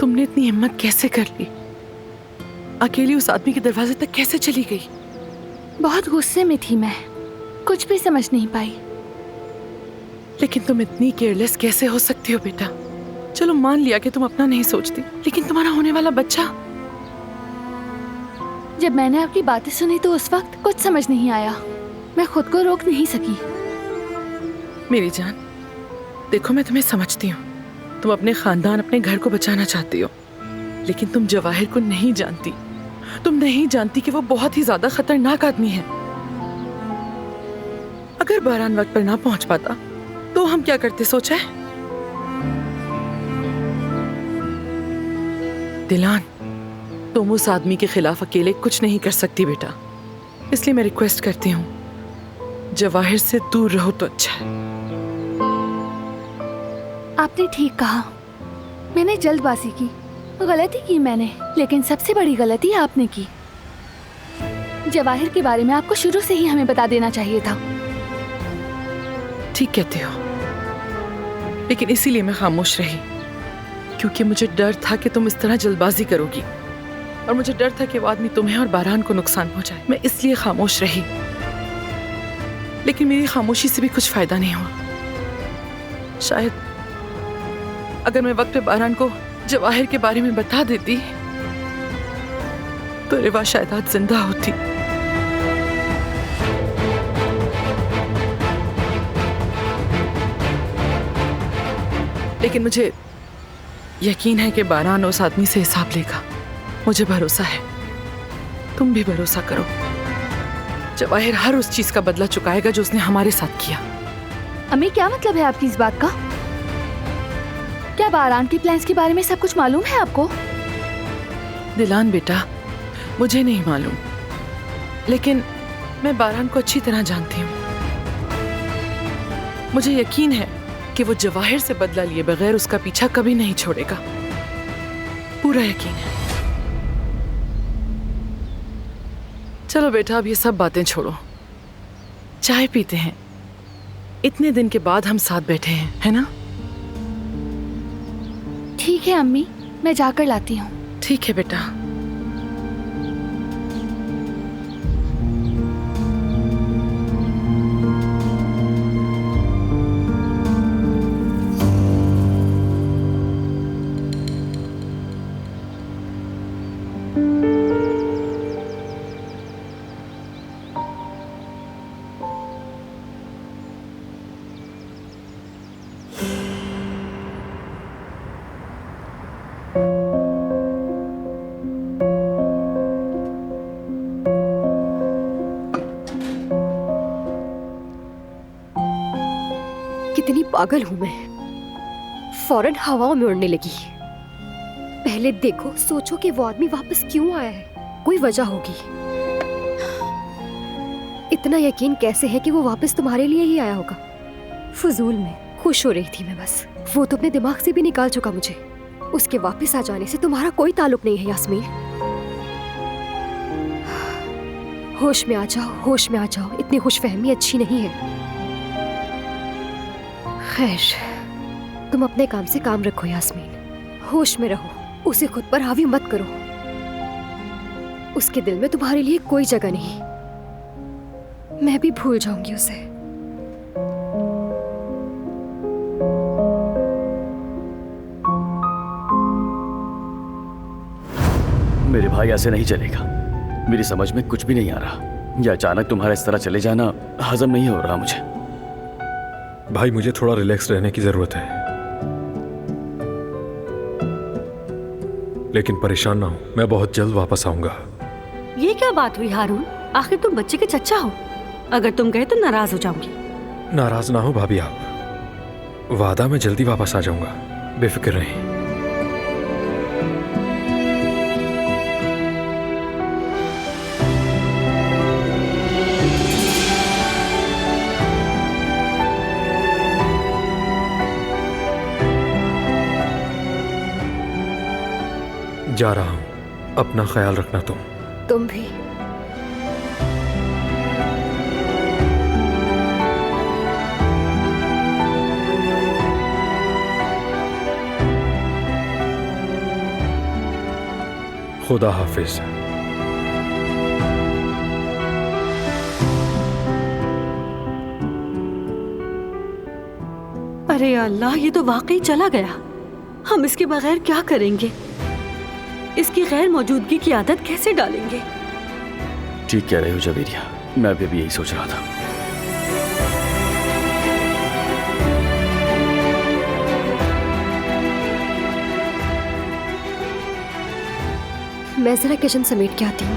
तुमने इतनी हिम्मत कैसे कर ली? अकेली उस आदमी के दरवाजे तक कैसे चली गई? बहुत गुस्से में थी मैं, कुछ भी समझ नहीं पाई। लेकिन तुम इतनी केयरलेस कैसे हो सकती हो बेटा? चलो मान लिया कि तुम अपना नहीं सोचती, लेकिन तुम्हारा होने वाला बच्चा। जब मैंने आपकी बातें सुनी तो उस वक्त कुछ समझ नहीं आया, मैं खुद को रोक नहीं सकी। मेरी जान, देखो मैं तुम्हें समझती हूँ। तुम अपने खानदान, अपने घर को बचाना चाहती हो, लेकिन तुम जवाहिर को नहीं जानती। तुम नहीं जानती कि वो बहुत ही ज्यादा खतरनाक आदमी है। अगर बारान वक्त पर ना पहुंच पाता तो हम क्या करते, सोचा है? दिलान, तुम उस आदमी के खिलाफ अकेले कुछ नहीं कर सकती बेटा, इसलिए मैं रिक्वेस्ट करती हूँ, जवाहिर से दूर रहो तो अच्छा है। आपने ठीक कहा, मैंने जल्दबाजी की, गलती की मैंने, लेकिन सबसे बड़ी गलती आपने की। जवाहिर के बारे में आपको शुरू से ही हमें बता देना चाहिए था। ठीक कहते हो, लेकिन इसीलिए मैं खामोश रही, क्योंकि मुझे डर था कि तुम इस तरह जल्दबाजी करोगी, और मुझे डर था कि वो आदमी तुम्हें और बारान को नुकसान पहुंचाए। मैं इसलिए खामोश रही, लेकिन मेरी खामोशी से भी कुछ फायदा नहीं हुआ। शायद अगर मैं वक्त पे बारान को जवाहिर के बारे में बता देती तो रिवा शायद आज जिंदा होती। लेकिन मुझे यकीन है कि बारान उस आदमी से हिसाब लेगा। मुझे भरोसा है, तुम भी भरोसा करो। जवाहिर हर उस चीज का बदला चुकाएगा जो उसने हमारे साथ किया। अम्मी, क्या मतलब है आपकी इस बात का? क्या बारान के प्लान्स के बारे में सब कुछ मालूम है आपको? दिलान बेटा, मुझे नहीं मालूम, लेकिन मैं बारान को अच्छी तरह जानती हूँ। मुझे यकीन है कि वो जवाहिर से बदला लिए बगैर उसका पीछा कभी नहीं छोड़ेगा, पूरा यकीन है। चलो बेटा, अब ये सब बातें छोड़ो, चाय पीते हैं। इतने दिन के बाद हम साथ बैठे हैं, है ना? ठीक है अम्मी, मैं जाकर लाती हूँ। ठीक है बेटा। कितनी पागल हूं मैं, फौरन हवाओं में उड़ने लगी। पहले देखो, सोचो कि वो आदमी वापस क्यों आया है, कोई वजह होगी। इतना यकीन कैसे है कि वो वापस तुम्हारे लिए ही आया होगा? फजूल में खुश हो रही थी मैं बस। वो तो अपने दिमाग से भी निकाल चुका मुझे। उसके वापस आ जाने से तुम्हारा कोई ताल्लुक नहीं है यास्मीन। होश में आ जाओ, होश में आ जाओ, इतनी खुशफहमी अच्छी नहीं है। खैर, तुम अपने काम से काम रखो यास्मीन, होश में रहो, उसे खुद पर हावी मत करो। उसके दिल में तुम्हारे लिए कोई जगह नहीं। मैं भी भूल जाऊंगी उसे। मेरे भाई, ऐसे नहीं चलेगा। मेरी समझ में कुछ भी नहीं आ रहा। यह अचानक तुम्हारा इस तरह चले जाना हजम नहीं हो रहा मुझे। भाई, मुझे थोड़ा रिलैक्स रहने की जरूरत है, लेकिन परेशान ना हो, मैं बहुत जल्द वापस आऊंगा। ये क्या बात हुई हारून? आखिर तुम बच्चे के चच्चा हो, अगर तुम गए तो नाराज हो जाऊंगी। नाराज ना हो भाभी आप, वादा मैं जल्दी वापस आ जाऊंगा, बेफिक्र रहें। जा रहा हूं, अपना ख्याल रखना तुम भी। खुदा हाफिज। अरे अल्लाह, ये तो वाकई चला गया। हम इसके बगैर क्या करेंगे? इसकी गैर मौजूदगी की आदत कैसे डालेंगे? ठीक कह रहे हो जवेरिया, मैं भी यही सोच रहा था। मैं जरा किचन समेट के आती हूँ।